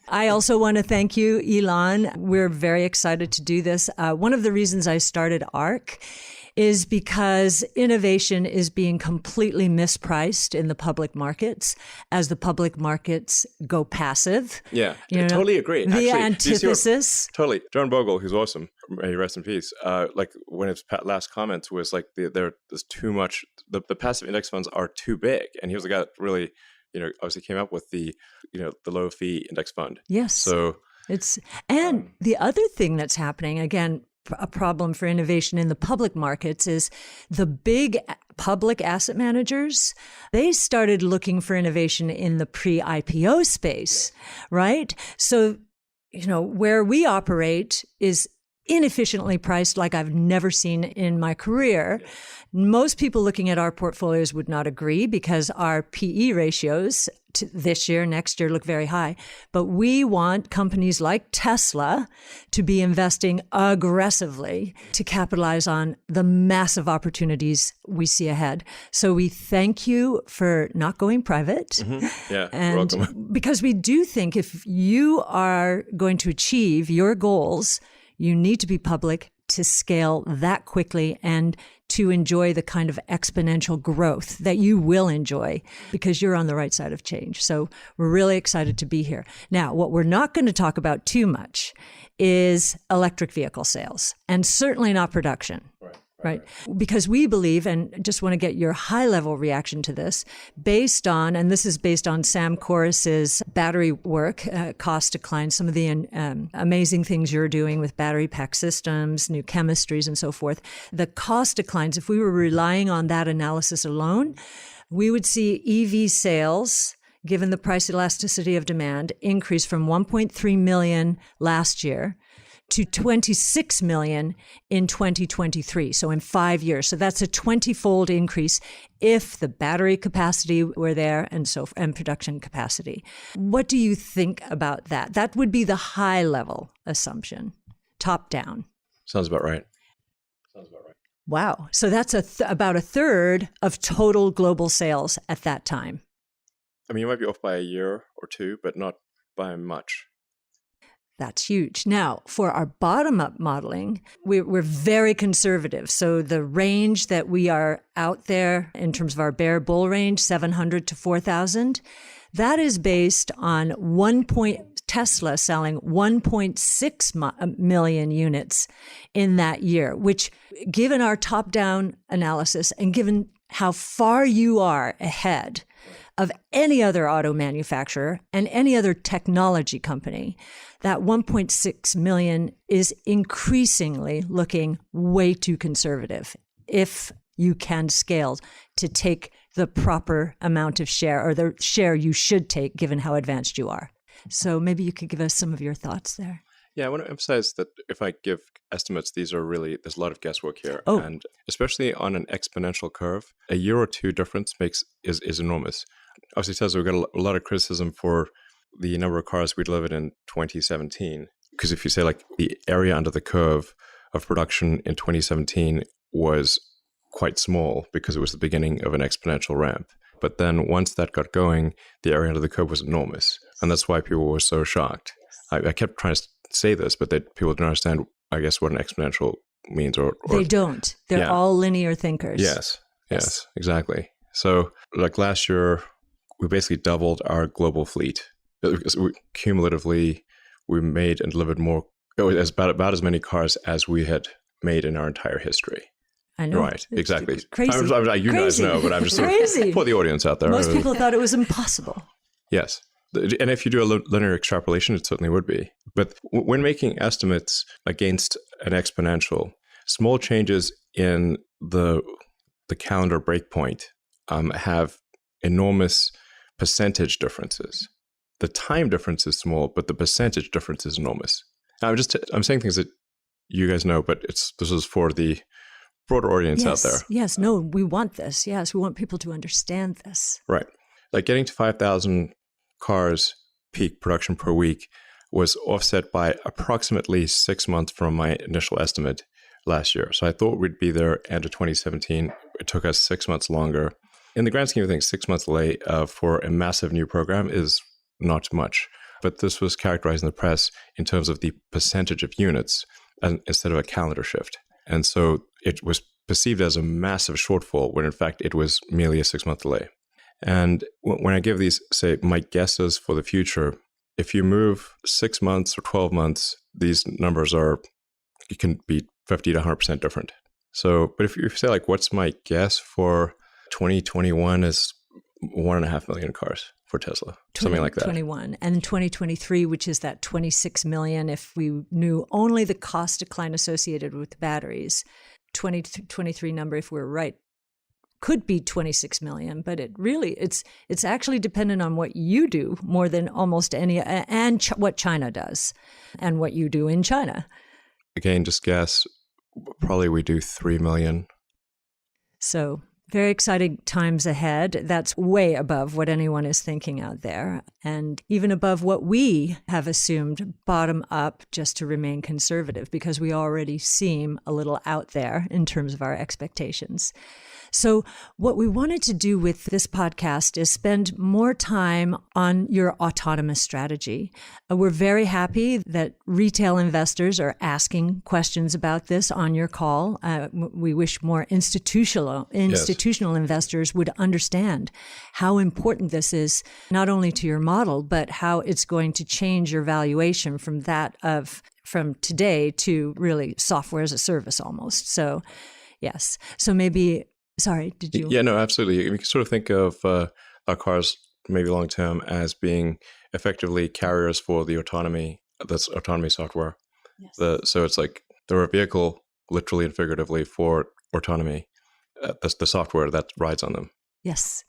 I also want to thank you, Elon. We're very excited to do this. One of the reasons I started ARC is because innovation is being completely mispriced in the public markets as the public markets go passive. Yeah, I totally agree. The Actually, antithesis. Totally. John Bogle, who's awesome, may he rest in peace, like when his last comments was like, there's too much, the passive index funds are too big. And he was the guy that really, obviously came up with the low fee index fund. Yes. So the other thing that's happening, again, a problem for innovation in the public markets is the big public asset managers, they started looking for innovation in the pre-IPO space, right? So, where we operate is inefficiently priced like I've never seen in my career. Most people looking at our portfolios would not agree because our PE ratios this year, next year look very high. But we want companies like Tesla to be investing aggressively to capitalize on the massive opportunities we see ahead. So we thank you for not going private. Mm-hmm. Yeah, and you're welcome. Because we do think if you are going to achieve your goals, you need to be public to scale that quickly and to enjoy the kind of exponential growth that you will enjoy because you're on the right side of change. So we're really excited to be here. Now, what we're not going to talk about too much is electric vehicle sales, and certainly not production. Right. Because we believe, and just want to get your high level reaction to this, based on, and this is based on Sam Corris's battery work, cost decline, some of the amazing things you're doing with battery pack systems, new chemistries and so forth. The cost declines, if we were relying on that analysis alone, we would see EV sales, given the price elasticity of demand, increase from 1.3 million last year to 26 million in 2023. So in 5 years. So that's a 20-fold increase if the battery capacity were there and production capacity. What do you think about that? That would be the high level assumption, top down. Sounds about right. Wow. So that's about a third of total global sales at that time. I mean, you might be off by a year or two, but not by much. That's huge. Now, for our bottom-up modeling, we're very conservative. So the range that we are out there in terms of our bear bull range, 700 to 4,000, that is based on Tesla selling 1.6 million units in that year, which, given our top-down analysis and given how far you are ahead of any other auto manufacturer and any other technology company, that 1.6 million is increasingly looking way too conservative if you can scale to take the proper amount of share, or the share you should take given how advanced you are. So maybe you could give us some of your thoughts there. Yeah, I want to emphasize that if I give estimates, there's a lot of guesswork here. Oh. And especially on an exponential curve, a year or two difference is enormous. Obviously, Tesla, we got a lot of criticism for the number of cars we delivered in 2017. Because if you say like the area under the curve of production in 2017 was quite small because it was the beginning of an exponential ramp. But then once that got going, the area under the curve was enormous. And that's why people were so shocked. I kept trying to say this, but people don't understand, I guess, what an exponential means. Or they don't. They're all linear thinkers. Yes, exactly. So like last year, we basically doubled our global fleet. Cumulatively, we made and delivered more, about as many cars as we had made in our entire history. I know. Right, exactly. Crazy. You guys know, but I'm just crazy. For the audience out there. Most people thought it was impossible. Yes. And if you do a linear extrapolation, it certainly would be. But when making estimates against an exponential, small changes in the calendar breakpoint have enormous percentage differences. The time difference is small, but the percentage difference is enormous. Now, I'm saying things that you guys know, but this is for the broader audience out there. Yes, no, we want this. Yes, we want people to understand this. Right. Like getting to 5,000 cars peak production per week was offset by approximately 6 months from my initial estimate last year. So I thought we'd be there end of 2017. It took us 6 months longer. In the grand scheme of things, 6 months delay for a massive new program is not much. but this was characterized in the press in terms of the percentage of units instead of a calendar shift. And so it was perceived as a massive shortfall when in fact it was merely a 6-month delay. And when I give these, say, my guesses for the future, if you move 6 months or 12 months, these numbers it can be 50 to 100% different. So, but if you say like, what's my guess for 2021 is 1.5 million cars for Tesla, something like that. 2021 and 2023, which is that 26 million. If we knew only the cost decline associated with the batteries, 2023 number, if we're right, could be 26 million, but it's actually dependent on what you do more than almost any, and what China does and what you do in China. Again, just guess, probably we do 3 million. So very exciting times ahead. That's way above what anyone is thinking out there, and even above what we have assumed bottom up, just to remain conservative, because we already seem a little out there in terms of our expectations. So what we wanted to do with this podcast is spend more time on your autonomous strategy. We're very happy that retail investors are asking questions about this on your call. We wish more institutional investors would understand how important this is, not only to your model, but how it's going to change your valuation from today to really software as a service almost. So yes. So maybe... Sorry, did you? Yeah, no, absolutely. We can sort of think of our cars maybe long term as being effectively carriers for the autonomy software. Yes. So it's like they're a vehicle, literally and figuratively, for autonomy. That's the software that rides on them. Yes.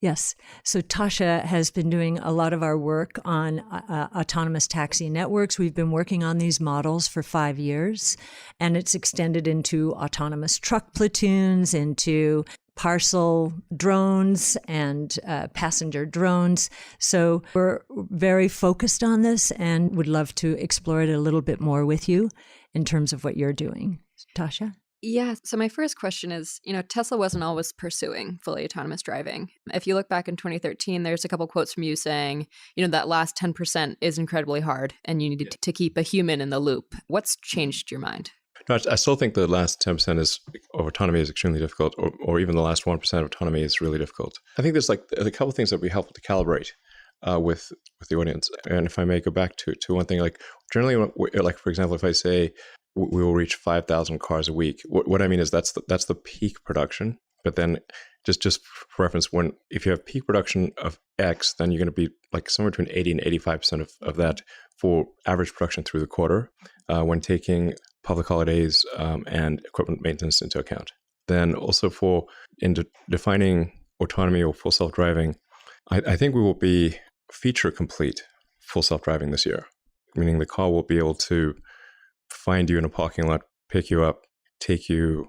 Yes. So Tasha has been doing a lot of our work on autonomous taxi networks. We've been working on these models for 5 years, and it's extended into autonomous truck platoons, into parcel drones and passenger drones. So we're very focused on this and would love to explore it a little bit more with you in terms of what you're doing. Tasha? Yeah. So my first question is, Tesla wasn't always pursuing fully autonomous driving. If you look back in 2013, there's a couple quotes from you saying, that last 10% is incredibly hard and you need to keep a human in the loop. What's changed your mind? No, I still think the last 10% of autonomy is extremely difficult, or even the last 1% of autonomy is really difficult. I think there's like a couple of things that would be helpful to calibrate with the audience. And if I may go back to one thing, like generally, like for example, if I say we will reach 5,000 cars a week, what I mean is that's the peak production. But then just for reference, if you have peak production of X, then you're going to be like somewhere between 80 and 85% of that for average production through the quarter, when taking public holidays and equipment maintenance into account. Then also in defining autonomy or full self-driving, I think we will be feature complete full self-driving this year, meaning the car will be able to find you in a parking lot, pick you up, take you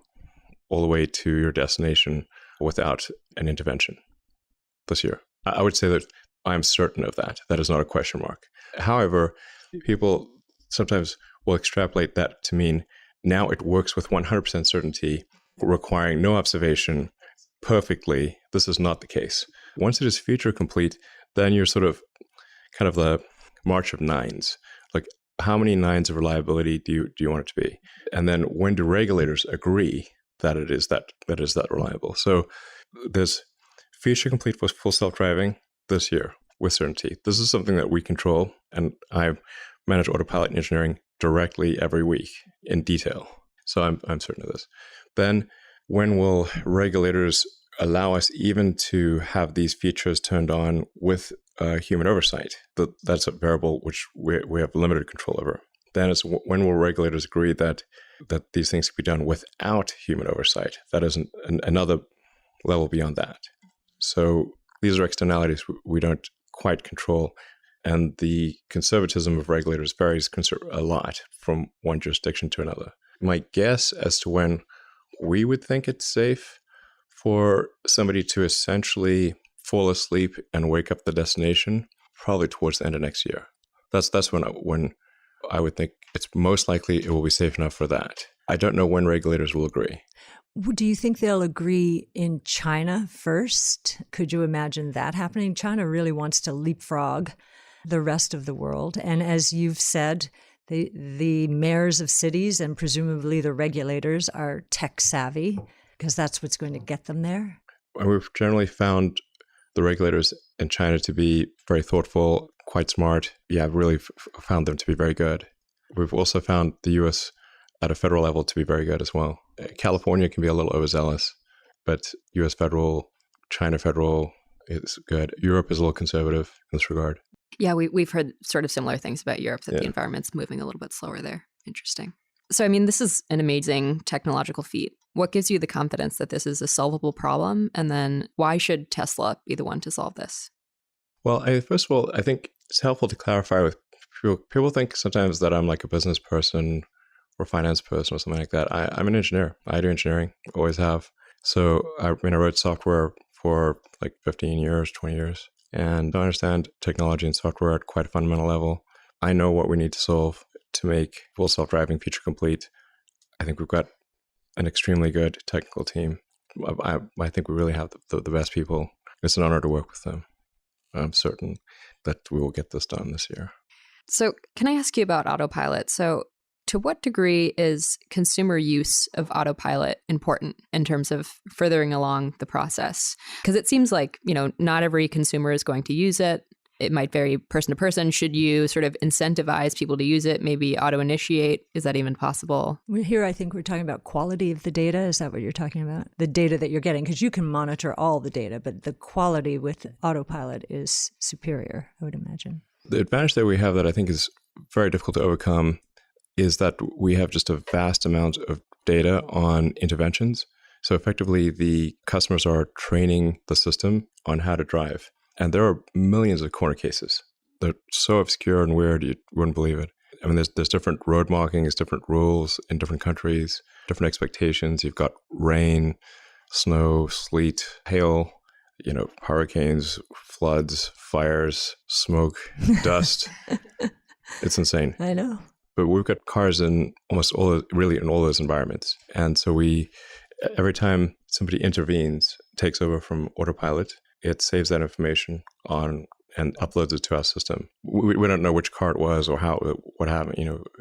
all the way to your destination without an intervention this year. I would say that I'm certain of that. That is not a question mark. However, people sometimes will extrapolate that to mean now it works with 100% certainty, requiring no observation perfectly. This is not the case. Once it is feature complete, then you're sort of kind of the march of nines. Like, how many nines of reliability do you want it to be? And then when do regulators agree that it is that reliable? So there's feature complete for full self-driving this year with certainty. This is something that we control, and I manage autopilot engineering directly every week in detail. So I'm certain of this. Then when will regulators allow us even to have these features turned on with human oversight? That's a variable which we have limited control over. Then it's when will regulators agree that these things can be done without human oversight? That is another level beyond that. So these are externalities we don't quite control. And the conservatism of regulators varies a lot from one jurisdiction to another. My guess as to when we would think it's safe for somebody to essentially fall asleep and wake up at the destination, probably towards the end of next year. That's when I would think it's most likely it will be safe enough for that. I don't know when regulators will agree. Do you think they'll agree in China first? Could you imagine that happening? China really wants to leapfrog the rest of the world. And as you've said, the mayors of cities and presumably the regulators are tech savvy because that's what's going to get them there. And we've generally found the regulators in China to be very thoughtful, quite smart. Yeah, I've really found them to be very good. We've also found the US at a federal level to be very good as well. California can be a little overzealous, but US federal, China federal is good. Europe is a little conservative in this regard. Yeah, we've heard sort of similar things about Europe, that the environment's moving a little bit slower there. Interesting. So, I mean, this is an amazing technological feat. What gives you the confidence that this is a solvable problem? And then why should Tesla be the one to solve this? Well, first of all, I think it's helpful to clarify with people. People think sometimes that I'm like a business person or finance person or something like that. I'm an engineer. I do engineering, always have. So, I wrote software for like 15 years, 20 years. And I understand technology and software at quite a fundamental level. I know what we need to solve to make full self-driving feature complete. I think we've got an extremely good technical team. I think we really have the best people. It's an honor to work with them. I'm certain that we will get this done this year. So can I ask you about autopilot? So to what degree is consumer use of autopilot important in terms of furthering along the process? Because it seems like, not every consumer is going to use it. It might vary person to person. Should you sort of incentivize people to use it, maybe auto-initiate? Is that even possible? Here, I think we're talking about quality of the data. Is that what you're talking about? The data that you're getting, because you can monitor all the data, but the quality with autopilot is superior, I would imagine. The advantage that we have that I think is very difficult to overcome is that we have just a vast amount of data on interventions. So effectively, the customers are training the system on how to drive. And there are millions of corner cases. They're so obscure and weird, you wouldn't believe it. I mean, there's different road markings, different rules in different countries, different expectations. You've got rain, snow, sleet, hail, hurricanes, floods, fires, smoke, dust. It's insane. I know. But we've got cars in almost in all those environments. And so every time somebody intervenes, takes over from autopilot, it saves that information and uploads it to our system. We don't know which car it was or what happened.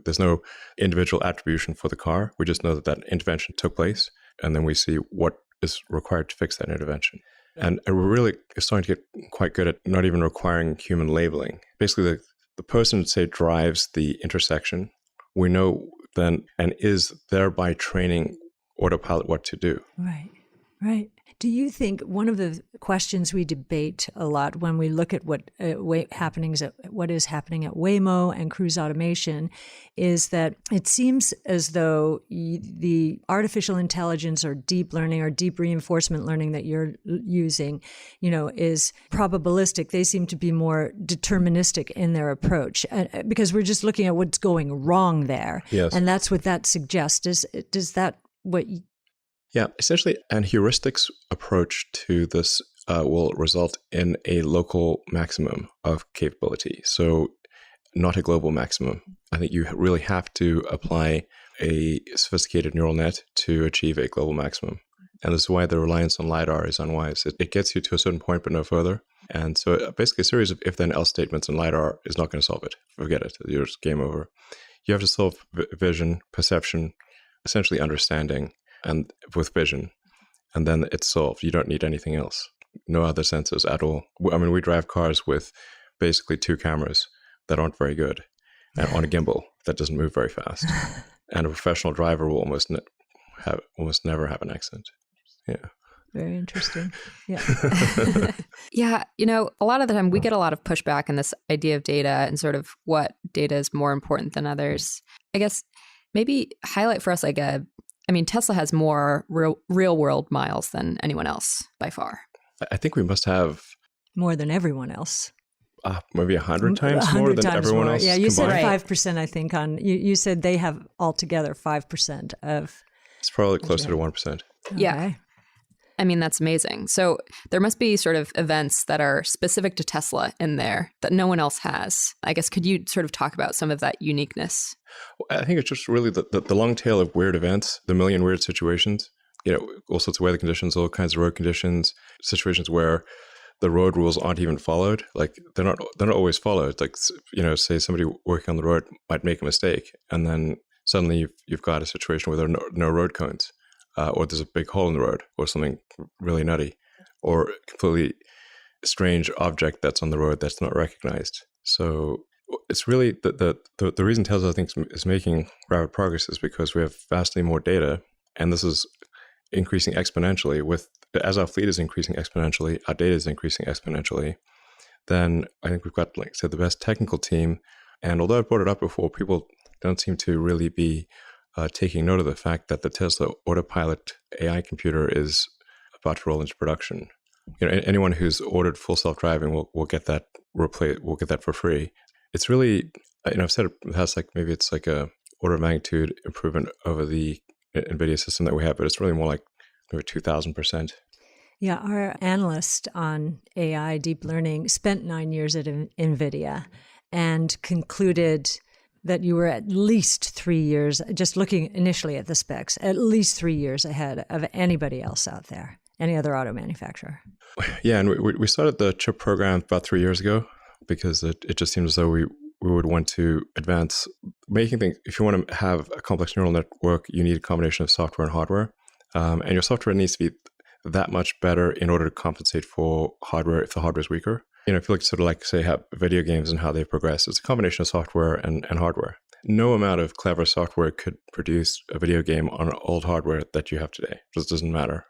There's no individual attribution for the car. We just know that intervention took place, and then we see what is required to fix that intervention. And we're really starting to get quite good at not even requiring human labeling. Basically, the person, say, drives the intersection. We know then and is thereby training autopilot what to do. Right. Do you think one of the questions we debate a lot when we look at what is happening at Waymo and cruise automation is that it seems as though the artificial intelligence or deep learning or deep reinforcement learning that you're using, is probabilistic. They seem to be more deterministic in their approach because we're just looking at what's going wrong there. Yes. And that's what that suggests. Does that what you... Yeah, essentially, an heuristics approach to this will result in a local maximum of capability. So not a global maximum. I think you really have to apply a sophisticated neural net to achieve a global maximum. And this is why the reliance on LiDAR is unwise. It gets you to a certain point, but no further. And so basically a series of if-then-else statements in LiDAR is not going to solve it. Forget it. You're just game over. You have to solve vision, perception, essentially understanding, and with vision, and then it's solved. You don't need anything else. No other sensors at all. I mean, we drive cars with basically 2 cameras that aren't very good, and on a gimbal that doesn't move very fast. And a professional driver will almost never have an accident. Yeah. Very interesting. Yeah. Yeah. A lot of the time we get a lot of pushback on this idea of data and sort of what data is more important than others. I guess maybe highlight for us Tesla has more real world miles than anyone else by far. I think we must have more than everyone else. Maybe 100 times more than everyone else. Yeah, you combined. said 5%. I think you said they have altogether 5% of. It's probably closer to 1%. Okay. Yeah. I mean, that's amazing. So there must be sort of events that are specific to Tesla in there that no one else has. I guess, could you sort of talk about some of that uniqueness? Well, I think it's just really the long tail of weird events, the million weird situations, all sorts of weather conditions, all kinds of road conditions, situations where the road rules aren't even followed. Like they're not always followed. Like, say somebody working on the road might make a mistake, and then suddenly you've got a situation where there are no road cones, or there's a big hole in the road, or something really nutty, or completely strange object that's on the road that's not recognized. So it's really the reason Tesla, I think, is making rapid progress is because we have vastly more data, and this is increasing exponentially. As our fleet is increasing exponentially, our data is increasing exponentially. Then I think we've got, like I said, the best technical team. And although I brought it up before, people don't seem to really be taking note of the fact that the Tesla Autopilot AI computer is about to roll into production. Anyone who's ordered full self-driving will get that will get that for free. It's really, I've said it has maybe it's like a order of magnitude improvement over the NVIDIA system that we have, but it's really more like maybe 2,000%. Yeah, our analyst on AI deep learning spent 9 years at NVIDIA and concluded that you were at least 3 years, just looking initially at the specs, at least 3 years ahead of anybody else out there, any other auto manufacturer. Yeah, and we started the chip program about 3 years ago because it just seems as though we would want to advance making things. If you want to have a complex neural network, you need a combination of software and hardware. And your software needs to be that much better in order to compensate for hardware if the hardware is weaker. If you look sort of like, say, how video games and how they progress, it's a combination of software and hardware. No amount of clever software could produce a video game on old hardware that you have today. It just doesn't matter,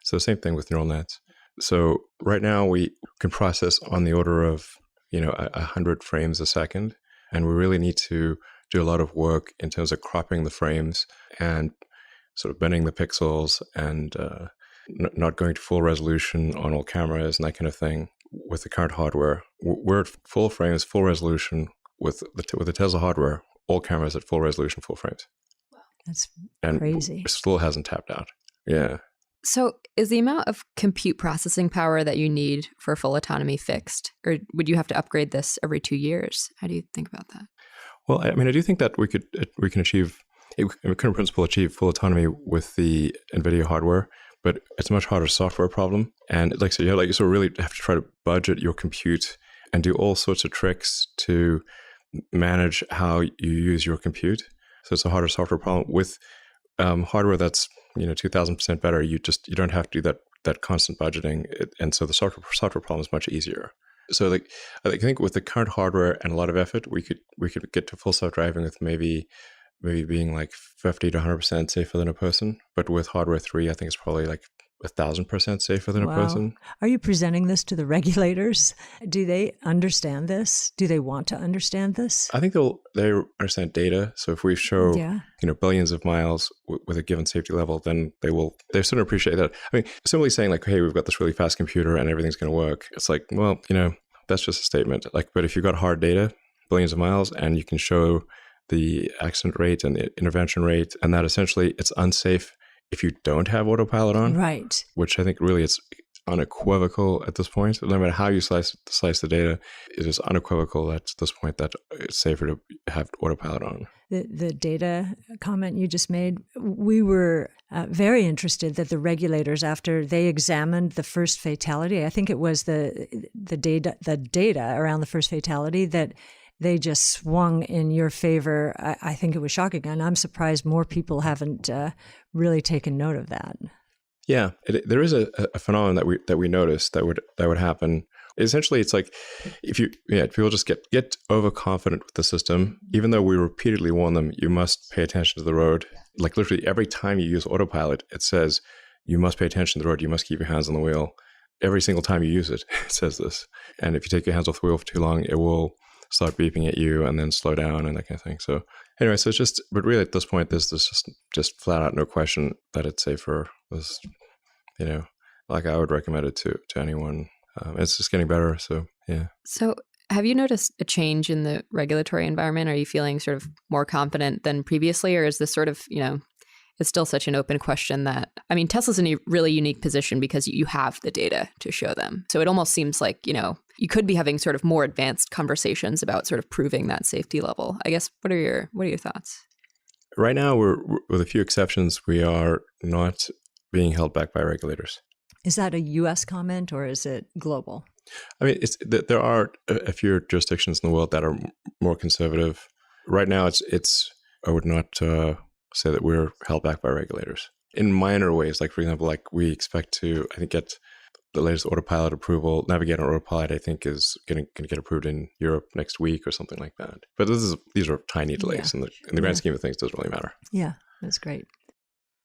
So same thing with neural nets. So right now we can process on the order of 100 frames a second, and we really need to do a lot of work in terms of cropping the frames and sort of bending the pixels and not going to full resolution on all cameras and that kind of thing. With the current hardware, we're at full frames, full resolution with the Tesla hardware. All cameras at full resolution, full frames. That's and crazy. It still hasn't tapped out. Yeah. So is the amount of compute processing power that you need for full autonomy fixed? Or would you have to upgrade this every 2 years? How do you think about that? Well, I do think that we can achieve, we can in principle achieve full autonomy with the NVIDIA hardware, but it's a much harder software problem. And like I said, you sort of really have to try to budget your compute and do all sorts of tricks to manage how you use your compute. So it's a harder software problem. With hardware that's 2,000% better, you don't have to do that constant budgeting, and so the software problem is much easier. So I think with the current hardware and a lot of effort, we could get to full self-driving with maybe being like 50 to 100% safer than a person. But with hardware 3, I think it's probably like 1,000% safer than a person. Are you presenting this to the regulators? Do they understand this? Do they want to understand this? I think they understand data. So if we show billions of miles with a given safety level, then they sort of appreciate that. Simply saying like, hey, we've got this really fast computer and everything's going to work. It's like, well, that's just a statement. But if you've got hard data, billions of miles, and you can show the accident rate and the intervention rate, and that essentially it's unsafe if you don't have autopilot on, right? Which I think really it's unequivocal at this point. No matter how you slice the data, it is unequivocal at this point that it's safer to have autopilot on. The data comment you just made, we were very interested that the regulators, after they examined the first fatality, I think it was the data around the first fatality, that they just swung in your favor. I think it was shocking, and I'm surprised more people haven't really taken note of that. Yeah, there is a phenomenon that we noticed that would happen. Essentially, it's like if people just get overconfident with the system, even though we repeatedly warn them, you must pay attention to the road. Like literally every time you use autopilot, it says you must pay attention to the road. You must keep your hands on the wheel. Every single time you use it, it says this. And if you take your hands off the wheel for too long, it will start beeping at you and then slow down and that kind of thing. So anyway, so it's just, but really at this point, there's just flat out no question that it's safer. This, like I would recommend it to anyone. It's just getting better. So yeah. So have you noticed a change in the regulatory environment? Are you feeling sort of more confident than previously, or is this sort of, it's still such an open question that, Tesla's in a really unique position because you have the data to show them. So it almost seems like, you could be having sort of more advanced conversations about sort of proving that safety level. I guess, what are your thoughts? Right now, we're with a few exceptions, we are not being held back by regulators. Is that a U.S. comment or is it global? I mean, there are a few jurisdictions in the world that are more conservative. Right now, it's I would not say that we're held back by regulators in minor ways. Like, for example, like we expect to, I think, get the latest autopilot approval. Navigate on autopilot, I think, is going to get approved in Europe next week or something like that. But these are tiny delays. In the grand scheme of things, it doesn't really matter. Yeah, that's great.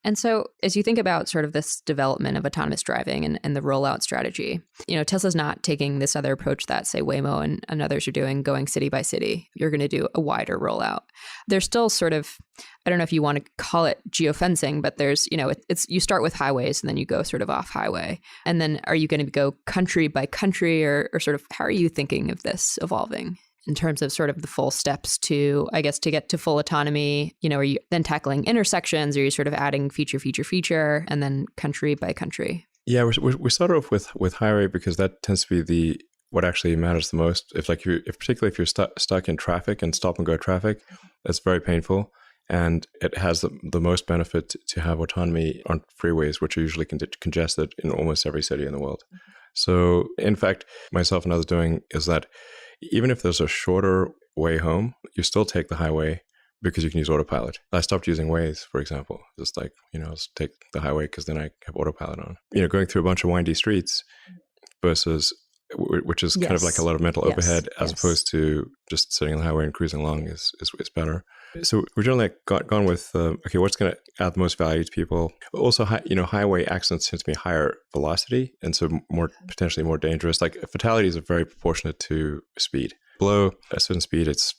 And so as you think about sort of this development of autonomous driving and the rollout strategy, Tesla's not taking this other approach that, say, Waymo and others are doing, going city by city. You're going to do a wider rollout. There's still sort of, I don't know if you want to call it geofencing, but there's, it's you start with highways and then you go sort of off highway. And then are you going to go country by country or sort of how are you thinking of this evolving? In terms of sort of the full steps to, I guess, to get to full autonomy, are you then tackling intersections? Are you sort of adding feature, and then country by country? Yeah, we start off with highway because that tends to be what actually matters the most. Particularly if you're stuck in traffic and stop and go traffic, that's very painful. And it has the most benefit to have autonomy on freeways, which are usually congested in almost every city in the world. So, in fact, myself and others doing is that even if there's a shorter way home, you still take the highway because you can use autopilot. I stopped using Waze, for example. Just like, let's take the highway because then I have autopilot on. Going through a bunch of windy streets versus, which is kind of like a lot of mental overhead as opposed to just sitting on the highway and cruising along is better. So we're generally gone with, what's going to add the most value to people. Also, highway accidents tend to be higher velocity and so potentially more dangerous. Like fatalities are very proportionate to speed. Below a certain speed, it's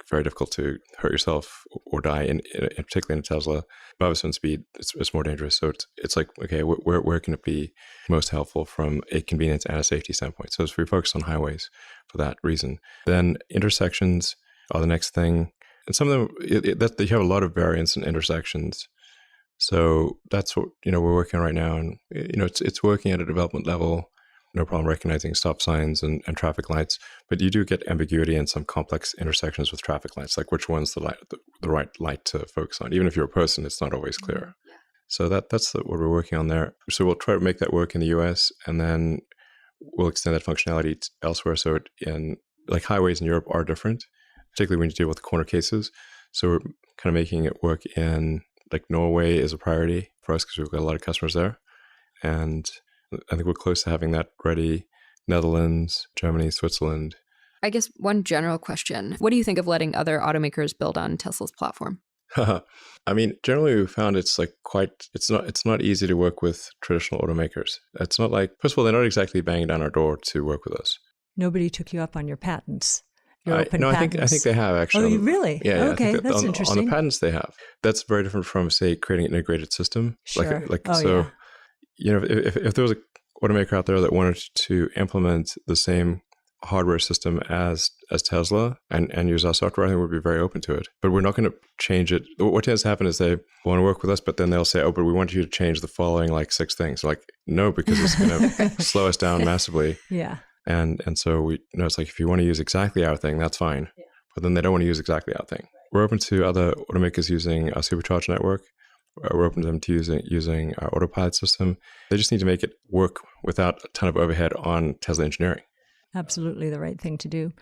very difficult to hurt yourself or die, and particularly in a Tesla. Above a certain speed, it's more dangerous. So it's like, okay, where can it be most helpful from a convenience and a safety standpoint? So we focus on highways for that reason. Then intersections are the next thing. And some of them, you have a lot of variance in intersections. So that's what, we're working on right now. And, it's working at a development level, no problem recognizing stop signs and traffic lights. But you do get ambiguity in some complex intersections with traffic lights, like which one's the right light to focus on. Even if you're a person, it's not always clear. Yeah. So that's what we're working on there. So we'll try to make that work in the US, and then we'll extend that functionality elsewhere. So highways in Europe are different, particularly when you deal with corner cases. So we're kind of making it work in, like, Norway is a priority for us because we've got a lot of customers there. And I think we're close to having that ready. Netherlands, Germany, Switzerland. I guess one general question. What do you think of letting other automakers build on Tesla's platform? I mean, generally we found it's not easy to work with traditional automakers. It's not like, first of all, they're not exactly banging down our door to work with us. Nobody took you up on your patents. I think they have actually. Oh, really? Yeah. Okay, that's interesting. On the patents they have. That's very different from, say, creating an integrated system. Sure. If there was an automaker out there that wanted to implement the same hardware system as Tesla and use our software, I think we'd be very open to it. But we're not going to change it. What tends to happen is they want to work with us, but then they'll say, oh, but we want you to change the following 6 things. Like, no, because it's going to slow us down massively. Yeah. And so it's like, if you want to use exactly our thing, that's fine. Yeah. But then they don't want to use exactly our thing. We're open to other automakers using our supercharger network. We're open to them to using our autopilot system. They just need to make it work without a ton of overhead on Tesla engineering. Absolutely the right thing to do.